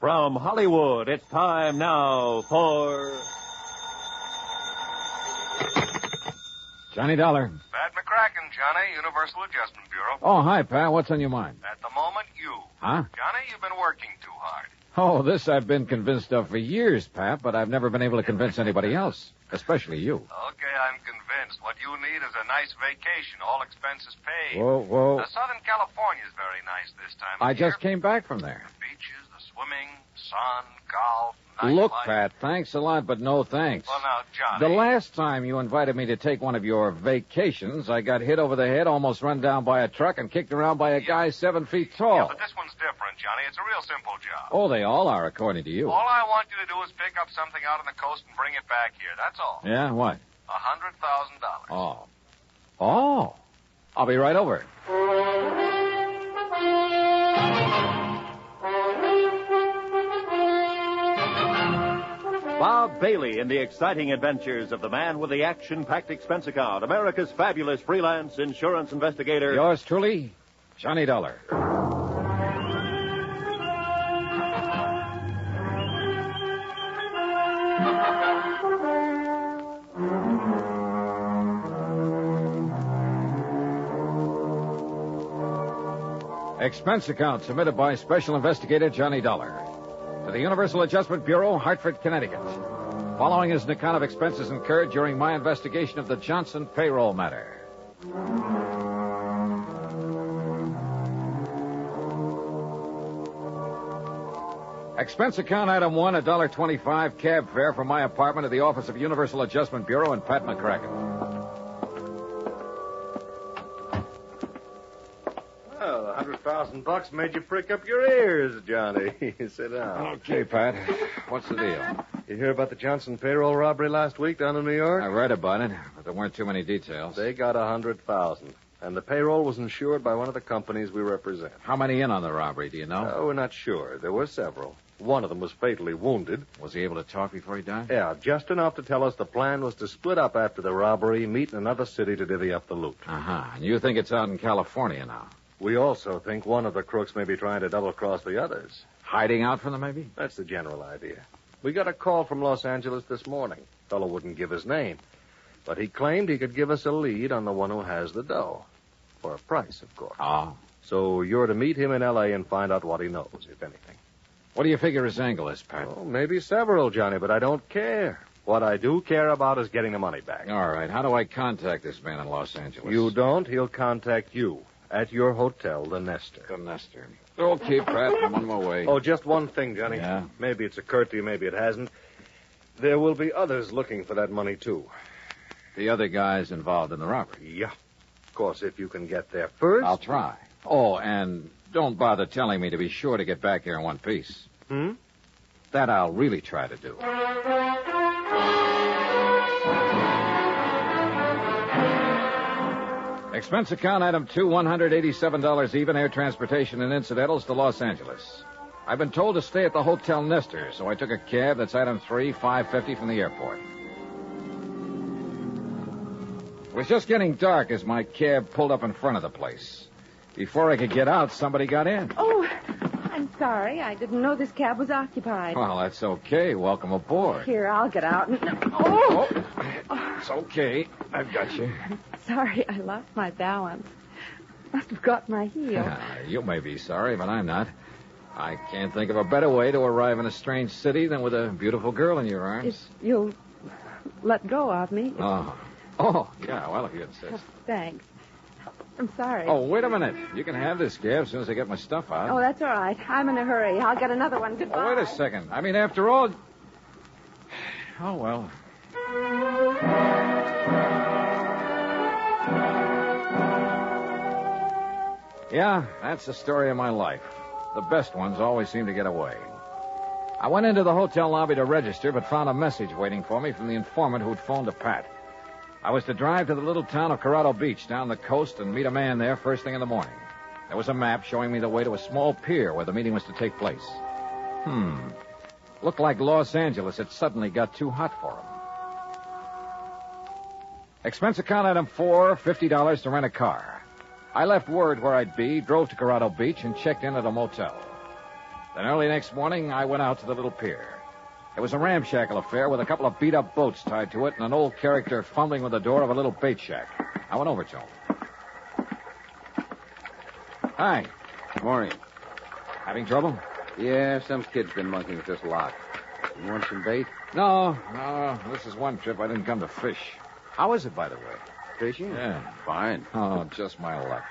From Hollywood, it's time now for... Johnny Dollar. Pat McCracken, Johnny, Universal Adjustment Bureau. Oh, hi, Pat. What's on your mind? At the moment, you. Huh? Johnny, you've been working too hard. Oh, this I've been convinced of for years, Pat, but I've never been able to convince anybody else, especially you. Okay, I'm convinced. What you need is a nice vacation, all expenses paid. Whoa. Southern California is very nice this time of I year. just came back from there. The beaches, the swimming, sun, golf, Look, nightlife. Pat, thanks a lot, but no thanks. Well, now, Johnny. The last time you invited me to take one of your vacations, I got hit over the head, almost run down by a truck, and kicked around by a guy 7 feet tall. Yeah, but this one's different, Johnny. It's a real simple job. Oh, they all are, according to you. All I want you to do is pick up something out on the coast and bring it back here. That's all. Yeah, what? $100,000. Oh. I'll be right over. Bob Bailey in the exciting adventures of the man with the action-packed expense account, America's fabulous freelance insurance investigator. Yours truly, Johnny Dollar. Expense account submitted by Special Investigator Johnny Dollar to the Universal Adjustment Bureau, Hartford, Connecticut. Following is an account of expenses incurred during my investigation of the Johnson payroll matter. Expense account item 1, $1.25 cab fare from my apartment to the office of Universal Adjustment Bureau and Pat McCracken. Well, $100,000 made you prick up your ears, Johnny. Sit down. Okay, Pat. What's the deal? You hear about the Johnson payroll robbery last week down in New York? I read about it, but there weren't too many details. They got $100,000, and the payroll was insured by one of the companies we represent. How many in on the robbery, do you know? Oh, we're not sure. There were several. One of them was fatally wounded. Was he able to talk before he died? Yeah, just enough to tell us the plan was to split up after the robbery, meet in another city to divvy up the loot. Uh-huh. And you think it's out in California now? We also think one of the crooks may be trying to double-cross the others. Hiding out from them, maybe? That's the general idea. We got a call from Los Angeles this morning. Fellow wouldn't give his name, but he claimed he could give us a lead on the one who has the dough. For a price, of course. Oh. So you're to meet him in L.A. and find out what he knows, if anything. What do you figure his angle is, Pat? Oh, maybe several, Johnny, but I don't care. What I do care about is getting the money back. All right. How do I contact this man in Los Angeles? You don't, he'll contact you at your hotel, the Nestor. The Nestor. Okay, Pat. I'm on my way. Oh, just one thing, Johnny. Yeah? Maybe it's occurred to you, maybe it hasn't. There will be others looking for that money, too. The other guys involved in the robbery? Yeah. Of course, if you can get there first. I'll try. Oh, and don't bother telling me to be sure to get back here in one piece. Hmm? That I'll really try to do. Expense account item 2, $187 even, air transportation and incidentals to Los Angeles. I've been told to stay at the Hotel Nestor, so I took a cab that's item 3, $5.50 from the airport. It was just getting dark as my cab pulled up in front of the place. Before I could get out, somebody got in. Oh, I'm sorry. I didn't know this cab was occupied. Well, that's okay. Welcome aboard. Here, I'll get out. Oh! It's okay. I've got you. Sorry, I lost my balance. Must have got my heel. You may be sorry, but I'm not. I can't think of a better way to arrive in a strange city than with a beautiful girl in your arms. If you'll let go of me. Oh, yeah, well, if you insist. Thanks. I'm sorry. Oh, wait a minute. You can have this cab as soon as I get my stuff out. Oh, that's all right. I'm in a hurry. I'll get another one. Goodbye. Oh, wait a second. I mean, after all... Oh, well. Yeah, that's the story of my life. The best ones always seem to get away. I went into the hotel lobby to register, but found a message waiting for me from the informant who'd phoned to Pat. I was to drive to the little town of Corrado Beach down the coast and meet a man there first thing in the morning. There was a map showing me the way to a small pier where the meeting was to take place. Looked like Los Angeles had suddenly got too hot for him. Expense account item 4, $50 to rent a car. I left word where I'd be, drove to Corrado Beach, and checked in at a motel. Then early next morning, I went out to the little pier. It was a ramshackle affair with a couple of beat-up boats tied to it and an old character fumbling with the door of a little bait shack. I went over to him. Hi. Morning. Having trouble? Yeah, some kid's been monkeying with this lock. You want some bait? No. This is one trip I didn't come to fish. How is it, by the way? Fishing? Yeah. Fine. Oh, just my luck.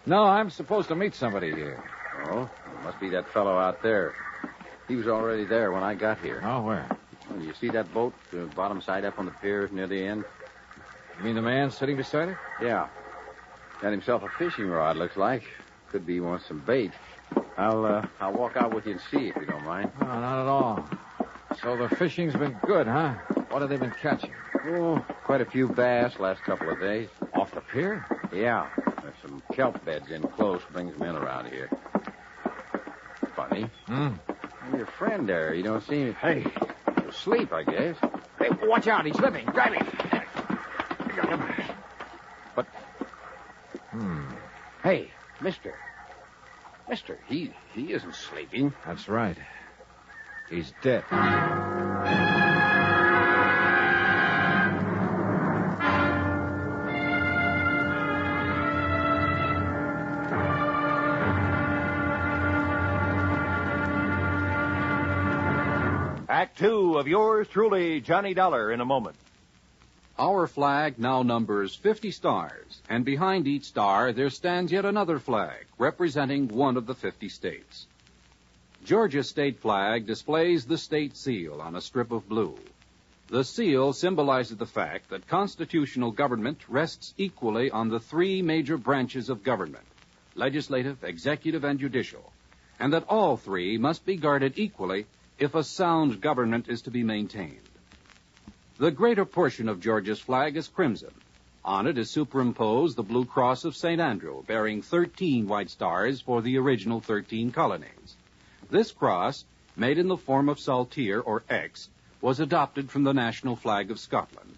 No, I'm supposed to meet somebody here. Oh, it must be that fellow out there. He was already there when I got here. Oh, where? Well, you see that boat, the bottom side up on the pier near the end? You mean the man sitting beside it? Yeah. Got himself a fishing rod, looks like. Could be he wants some bait. I'll walk out with you and see if you don't mind. Oh, not at all. So the fishing's been good, huh? What have they been catching? Oh, quite a few bass last couple of days. Off the pier? Yeah. There's some kelp beds in close, brings them in around here. Funny. And your friend there, you don't see him. Hey, asleep, I guess. Hey, watch out. He's slipping. Grab him. But, Hey, mister, he isn't sleeping. That's right. He's dead. Act two of yours truly, Johnny Dollar, in a moment. Our flag now numbers 50 stars, and behind each star there stands yet another flag, representing one of the 50 states. Georgia's state flag displays the state seal on a strip of blue. The seal symbolizes the fact that constitutional government rests equally on the three major branches of government, legislative, executive, and judicial, and that all three must be guarded equally if a sound government is to be maintained. The greater portion of Georgia's flag is crimson. On it is superimposed the blue cross of St. Andrew, bearing 13 white stars for the original 13 colonies. This cross, made in the form of saltire, or X, was adopted from the national flag of Scotland.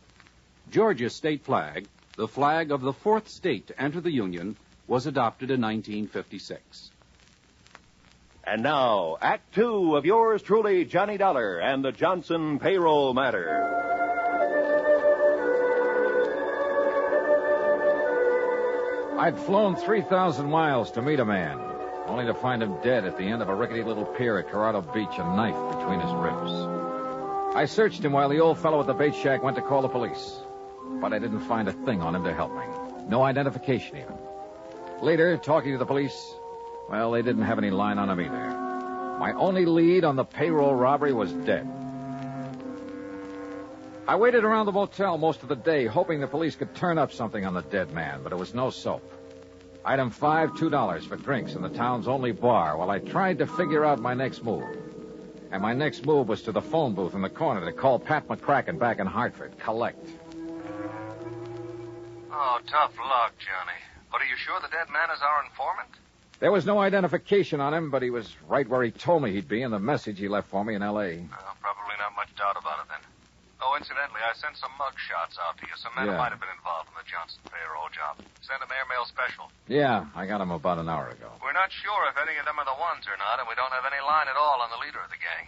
Georgia's state flag, the flag of the fourth state to enter the Union, was adopted in 1956. And now, Act two of yours truly, Johnny Dollar, and the Johnson payroll matter. I'd flown 3,000 miles to meet a man, only to find him dead at the end of a rickety little pier at Corrado Beach, a knife between his ribs. I searched him while the old fellow at the bait shack went to call the police, but I didn't find a thing on him to help me. No identification even. Later, talking to the police, well, they didn't have any line on him either. My only lead on the payroll robbery was dead. I waited around the motel most of the day, hoping the police could turn up something on the dead man, but it was no soap. Item 5, $2 for drinks in the town's only bar while I tried to figure out my next move. And my next move was to the phone booth in the corner to call Pat McCracken back in Hartford. Collect. Oh, tough luck, Johnny. But are you sure the dead man is our informant? There was no identification on him, but he was right where he told me he'd be in the message he left for me in L.A. Well, probably not much doubt about it then. Oh, incidentally, I sent some mug shots out to you. Some men who might have been involved in the Johnson payroll job. Sent them airmail special. Yeah, I got him about an hour ago. We're not sure if any of them are the ones or not, and we don't have any line at all on the leader of the gang.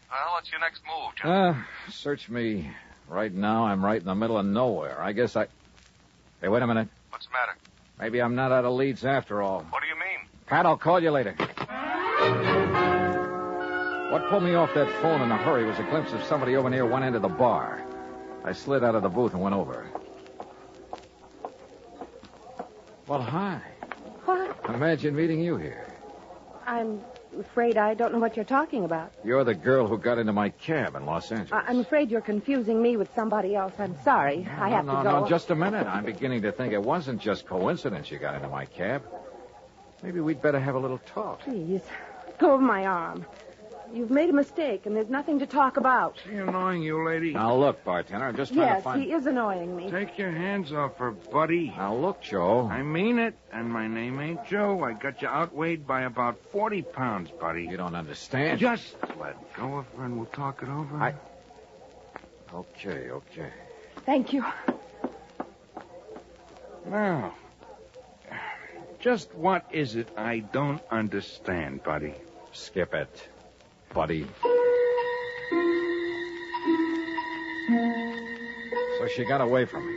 Well, what's your next move, Johnny? Search me. Right now, I'm right in the middle of nowhere. I guess Hey, wait a minute. What's the matter? Maybe I'm not out of leads after all. What do you mean? Pat, I'll call you later. What pulled me off that phone in a hurry was a glimpse of somebody over near one end of the bar. I slid out of the booth and went over. Well, hi. What? Imagine meeting you here. I'm afraid I don't know what you're talking about. You're the girl who got into my cab in Los Angeles. I'm afraid you're confusing me with somebody else. I'm sorry. I have to go. No, just a minute. I'm beginning to think it wasn't just coincidence you got into my cab. Maybe we'd better have a little talk. Please, let go of my arm. You've made a mistake, and there's nothing to talk about. Is he annoying you, lady? Now, look, bartender, I'm just trying to find... Yes, he is annoying me. Take your hands off her, buddy. Now, look, Joe. I mean it, and my name ain't Joe. I got you outweighed by about 40 pounds, buddy. You don't understand. Just let go of her, and we'll talk it over. Okay. Thank you. Now, just what is it I don't understand, buddy? Skip it, buddy. So she got away from me.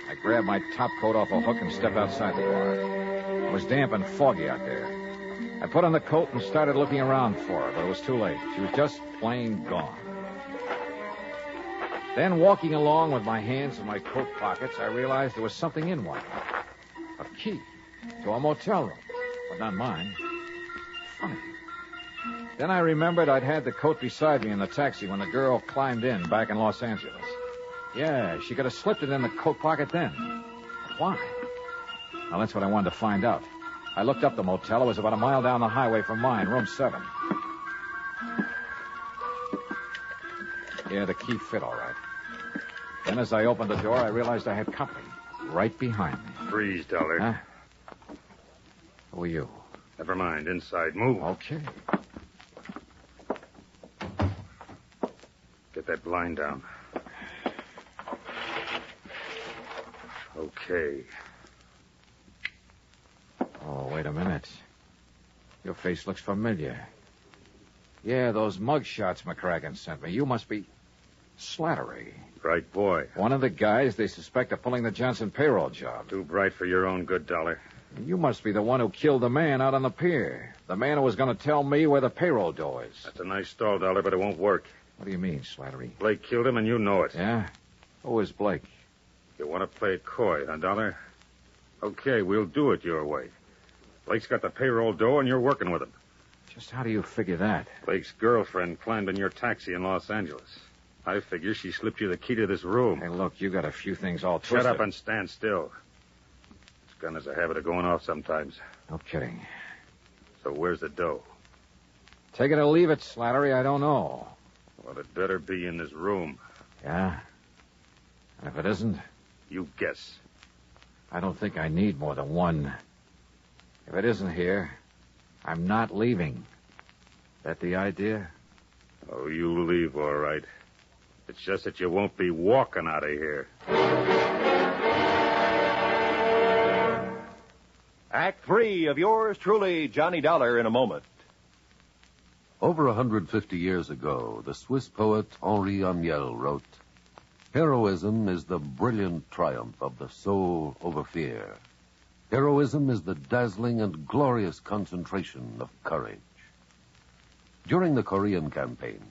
I grabbed my top coat off a hook and stepped outside the bar. It was damp and foggy out there. I put on the coat and started looking around for her, but it was too late. She was just plain gone. Then, walking along with my hands in my coat pockets, I realized there was something in one. A key to a motel room, but not mine. Funny. Then I remembered I'd had the coat beside me in the taxi when the girl climbed in back in Los Angeles. Yeah, she could have slipped it in the coat pocket then. But why? Well, that's what I wanted to find out. I looked up the motel. It was about a mile down the highway from mine, room 7. Yeah, the key fit all right. Then as I opened the door, I realized I had company right behind me. Freeze, Dollar. Huh? Who are you? Never mind. Inside. Move. Okay. Get that blind down. Okay. Oh, wait a minute. Your face looks familiar. Yeah, those mug shots McCracken sent me. You must be Slattery. Bright boy. One of the guys they suspect of pulling the Johnson payroll job. Too bright for your own good, Dollar. You must be the one who killed the man out on the pier. The man who was going to tell me where the payroll dough is. That's a nice stall, Dollar, but it won't work. What do you mean, Slattery? Blake killed him, and you know it. Yeah? Who is Blake? You want to play it coy, huh, Dollar? Okay, we'll do it your way. Blake's got the payroll dough, and you're working with him. Just how do you figure that? Blake's girlfriend climbed in your taxi in Los Angeles. I figure she slipped you the key to this room. Hey, look, you got a few things all twisted. Shut up and stand still. This gun has a habit of going off sometimes. No kidding. So where's the dough? Take it or leave it, Slattery. I don't know. Well, it better be in this room. Yeah? And if it isn't? You guess. I don't think I need more than one. If it isn't here, I'm not leaving. That the idea? Oh, you leave, all right. It's just that you won't be walking out of here. Act 3 of yours truly, Johnny Dollar, in a moment. Over 150 years ago, the Swiss poet Henri Amiel wrote, "Heroism is the brilliant triumph of the soul over fear. Heroism is the dazzling and glorious concentration of courage." During the Korean campaign,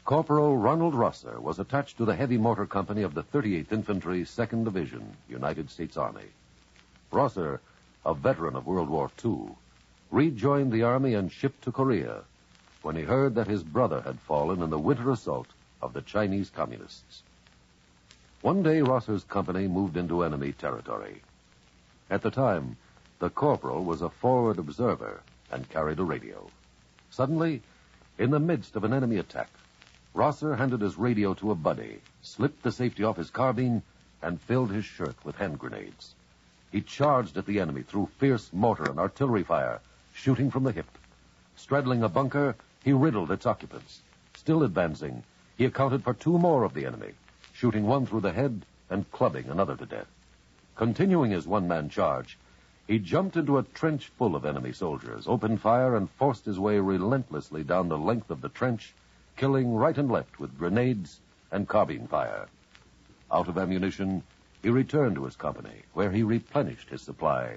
Corporal Ronald Rosser was attached to the heavy mortar company of the 38th Infantry, 2nd Division, United States Army. Rosser, a veteran of World War II, rejoined the Army and shipped to Korea when he heard that his brother had fallen in the winter assault of the Chinese Communists. One day, Rosser's company moved into enemy territory. At the time, the corporal was a forward observer and carried a radio. Suddenly, in the midst of an enemy attack, Rosser handed his radio to a buddy, slipped the safety off his carbine, and filled his shirt with hand grenades. He charged at the enemy through fierce mortar and artillery fire, shooting from the hip. Straddling a bunker, he riddled its occupants. Still advancing, he accounted for 2 more of the enemy, shooting one through the head and clubbing another to death. Continuing his one-man charge, he jumped into a trench full of enemy soldiers, opened fire, and forced his way relentlessly down the length of the trench, killing right and left with grenades and carbine fire. Out of ammunition, he returned to his company, where he replenished his supply.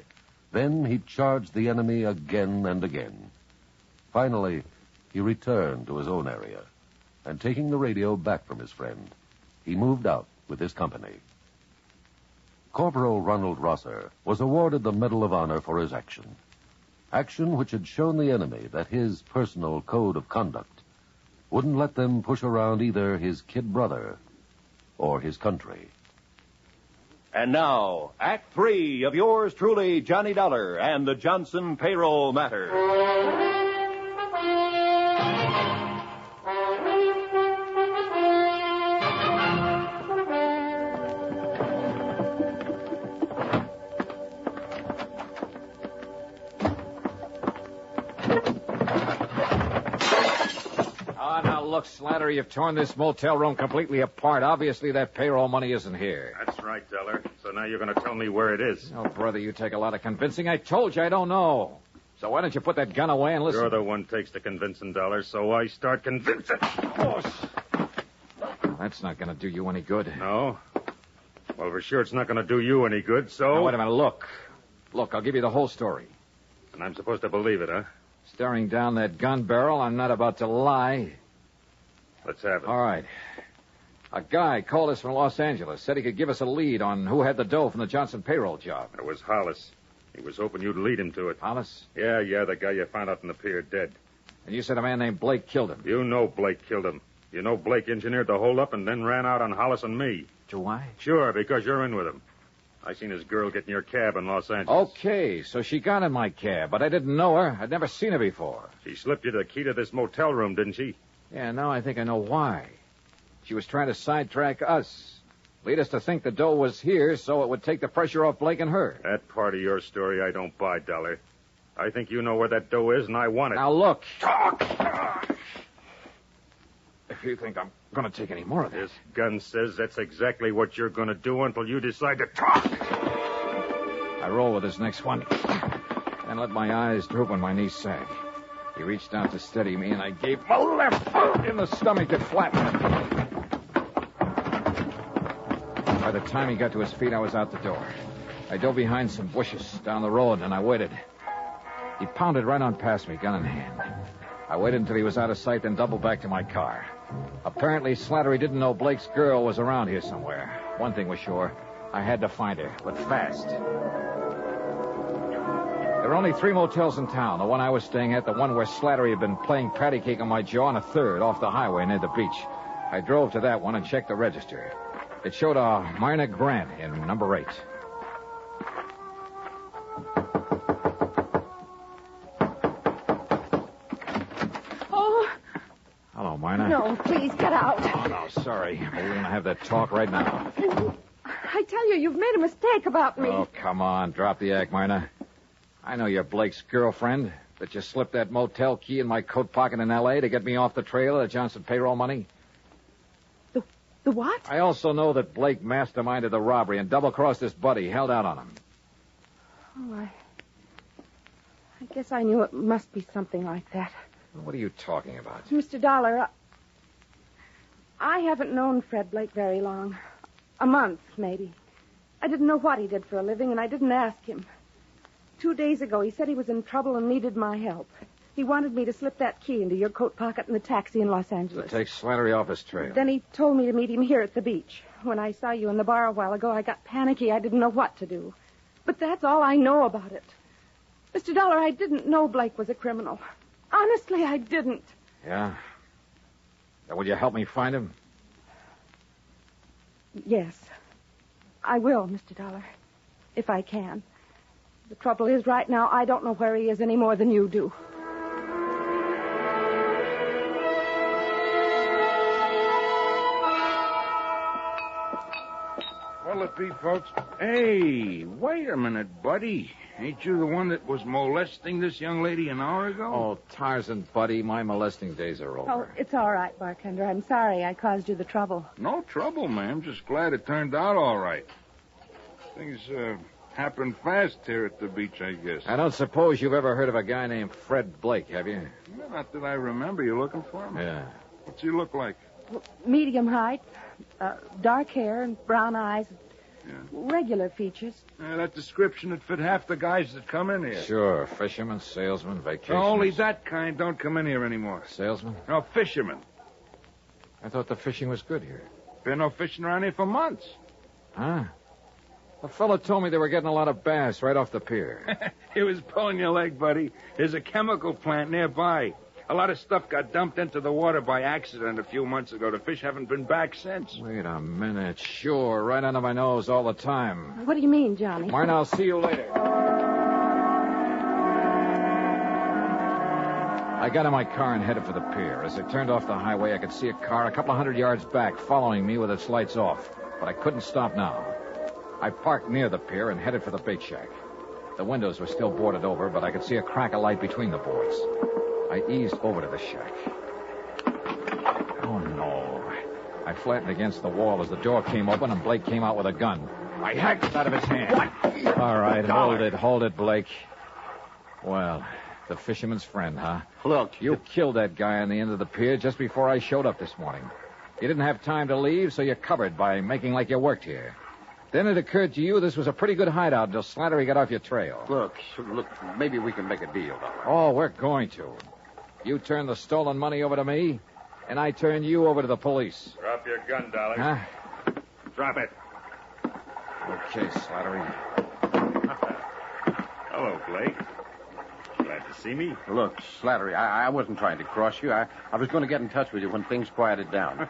Then he charged the enemy again and again. Finally, he returned to his own area, and taking the radio back from his friend, he moved out with his company. Corporal Ronald Rosser was awarded the Medal of Honor for his action. Action which had shown the enemy that his personal code of conduct wouldn't let them push around either his kid brother or his country. And now, Act 3 of yours truly, Johnny Dollar, and the Johnson payroll matter. Look, Slattery, you've torn this motel room completely apart. Obviously, that payroll money isn't here. That's right, Dollar. So now you're going to tell me where it is. Oh, brother, you take a lot of convincing. I told you I don't know. So why don't you put that gun away and listen? You're the one takes the convincing, Dollar, so I start convincing. Oh, that's not going to do you any good. No? Well, for sure it's not going to do you any good, so... Now, wait a minute. Look, I'll give you the whole story. And I'm supposed to believe it, huh? Staring down that gun barrel, I'm not about to lie. Let's have it. All right. A guy called us from Los Angeles, said he could give us a lead on who had the dough from the Johnson payroll job. It was Hollis. He was hoping you'd lead him to it. Hollis? Yeah, the guy you found out in the pier dead. And you said a man named Blake killed him. You know Blake killed him. You know Blake engineered the holdup and then ran out on Hollis and me. Do I? Sure, because you're in with him. I seen his girl get in your cab in Los Angeles. Okay, so she got in my cab, but I didn't know her. I'd never seen her before. She slipped you the key to this motel room, didn't she? Yeah, now I think I know why. She was trying to sidetrack us. Lead us to think the dough was here so it would take the pressure off Blake and her. That part of your story I don't buy, Dollar. I think you know where that dough is, and I want it. Now, look. Talk! If you think I'm going to take any more of this. This gun says that's exactly what you're going to do until you decide to talk. I roll with this next one. And let my eyes droop and my knees sag. He reached out to steady me, and I gave him a left hook in the stomach that flattened him. By the time he got to his feet, I was out the door. I dove behind some bushes down the road, and I waited. He pounded right on past me, gun in hand. I waited until he was out of sight, then doubled back to my car. Apparently, Slattery didn't know Blake's girl was around here somewhere. One thing was sure. I had to find her, but fast. There were only 3 motels in town. The one I was staying at, the one where Slattery had been playing patty cake on my jaw, and a third off the highway near the beach. I drove to that one and checked the register. It showed a Myrna Grant in number 8. Oh. Hello, Myrna. No, please get out. Oh, no, sorry. We're going to have that talk right now. I tell you, you've made a mistake about me. Oh, come on. Drop the act, Myrna. I know you're Blake's girlfriend, but you slipped that motel key in my coat pocket in L.A. to get me off the trail of the Johnson payroll money. The what? I also know that Blake masterminded the robbery and double-crossed his buddy, held out on him. Oh, I guess I knew it must be something like that. What are you talking about? Mr. Dollar, I haven't known Fred Blake very long. A month, maybe. I didn't know what he did for a living, and I didn't ask him. 2 days ago, he said he was in trouble and needed my help. He wanted me to slip that key into your coat pocket in the taxi in Los Angeles. To take Slattery off his trail. Then he told me to meet him here at the beach. When I saw you in the bar a while ago, I got panicky. I didn't know what to do. But that's all I know about it. Mr. Dollar, I didn't know Blake was a criminal. Honestly, I didn't. Yeah? Now, will you help me find him? Yes. I will, Mr. Dollar. If I can. The trouble is, right now, I don't know where he is any more than you do. What'll it be, folks? Hey, wait a minute, buddy. Ain't you the one that was molesting this young lady an hour ago? Oh, Tarzan, buddy, my molesting days are over. Oh, it's all right, bartender. I'm sorry I caused you the trouble. No trouble, ma'am. Just glad it turned out all right. Things happen fast here at the beach, I guess. I don't suppose you've ever heard of a guy named Fred Blake, have you? Well, not that I remember. You looking for him? Yeah. What's he look like? Medium height, dark hair and brown eyes. Yeah. Regular features. That description would fit half the guys that come in here. Sure. Fisherman, salesman, vacation. Only that kind don't come in here anymore. Salesman? No, fishermen. I thought the fishing was good here. Been no fishing around here for months. Huh? A fellow told me they were getting a lot of bass right off the pier. He was pulling your leg, buddy. There's a chemical plant nearby. A lot of stuff got dumped into the water by accident a few months ago. The fish haven't been back since. Wait a minute. Sure, right under my nose all the time. What do you mean, Johnny? Martin, I'll see you later. I got in my car and headed for the pier. As I turned off the highway, I could see a car a couple of 100 yards back following me with its lights off. But I couldn't stop now. I parked near the pier and headed for the bait shack. The windows were still boarded over, but I could see a crack of light between the boards. I eased over to the shack. Oh, no. I flattened against the wall as the door came open and Blake came out with a gun. I hacked it out of his hand. What? All right, hold it, Blake. Well, The fisherman's friend, huh? Look, You killed that guy on the end of the pier just before I showed up this morning. You didn't have time to leave, so you covered by making like you worked here. Then it occurred to you this was a pretty good hideout until Slattery got off your trail. Look, maybe we can make a deal, Dollar. Oh, we're going to. You turn the stolen money over to me, and I turn you over to the police. Drop your gun, Dollar. Huh? Drop it. Okay, Slattery. Hello, Blake. Glad to see me. Look, Slattery, I wasn't trying to cross you. I was going to get in touch with you when things quieted down.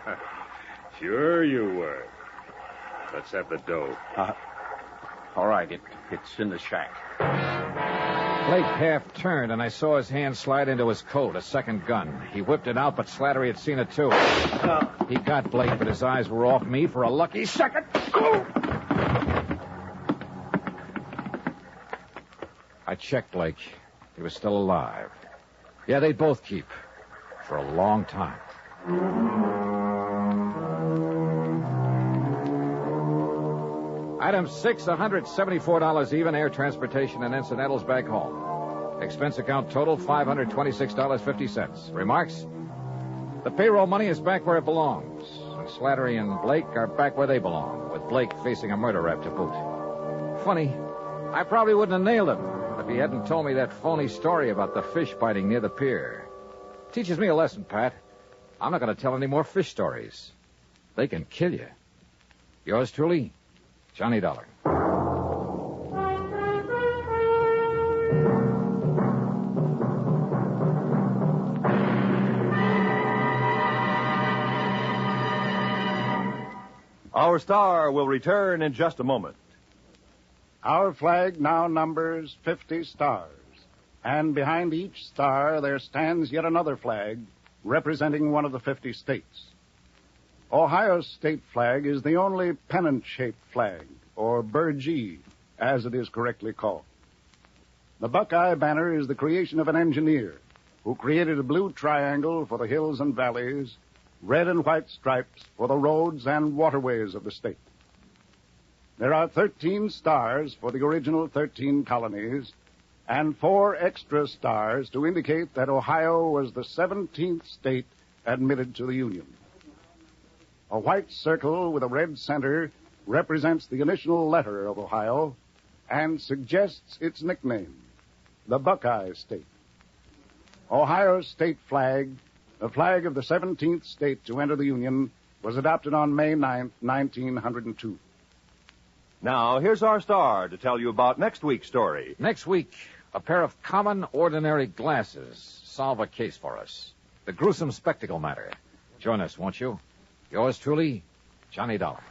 Sure you were. Let's have the dough. All right, it's in the shack. Blake half turned, and I saw his hand slide into his coat, a second gun. He whipped it out, but Slattery had seen it, too. He got Blake, but his eyes were off me for a lucky second. I checked Blake. He was still alive. Yeah, they'd both keep. For a long time. Item 6, $174 even, air transportation and incidentals back home. Expense account total, $526.50. Remarks? The payroll money is back where it belongs. And Slattery and Blake are back where they belong, with Blake facing a murder rap to boot. Funny, I probably wouldn't have nailed him if he hadn't told me that phony story about the fish biting near the pier. Teaches me a lesson, Pat. I'm not going to tell any more fish stories. They can kill you. Yours truly, Johnny Dollar. Our star will return in just a moment. Our flag now numbers 50 stars, and behind each star there stands yet another flag representing one of the 50 states. Ohio's state flag is the only pennant-shaped flag, or burgee, as it is correctly called. The Buckeye banner is the creation of an engineer who created a blue triangle for the hills and valleys, red and white stripes for the roads and waterways of the state. There are 13 stars for the original 13 colonies, and 4 extra stars to indicate that Ohio was the 17th state admitted to the Union. A white circle with a red center represents the initial letter of Ohio and suggests its nickname, the Buckeye State. Ohio's state flag, the flag of the 17th state to enter the Union, was adopted on May 9th, 1902. Now, here's our star to tell you about next week's story. Next week, a pair of common, ordinary glasses solve a case for us. The gruesome spectacle matter. Join us, won't you? Yours truly, Johnny Dollar.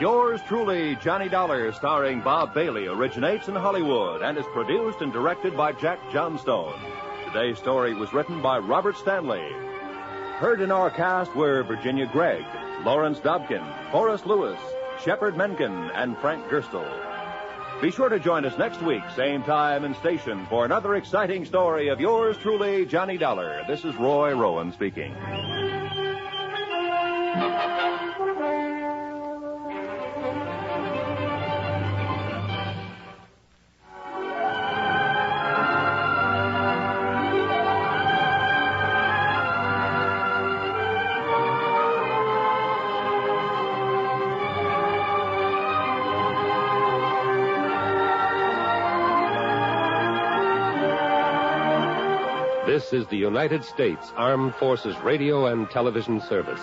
Yours truly, Johnny Dollar, starring Bob Bailey, originates in Hollywood and is produced and directed by Jack Johnstone. Today's story was written by Robert Stanley. Heard in our cast were Virginia Gregg, Lawrence Dobkin, Forrest Lewis, Shepard Menken, and Frank Gerstle. Be sure to join us next week, same time and station, for another exciting story of yours truly, Johnny Dollar. This is Roy Rowan speaking. This is the United States Armed Forces Radio and Television Service.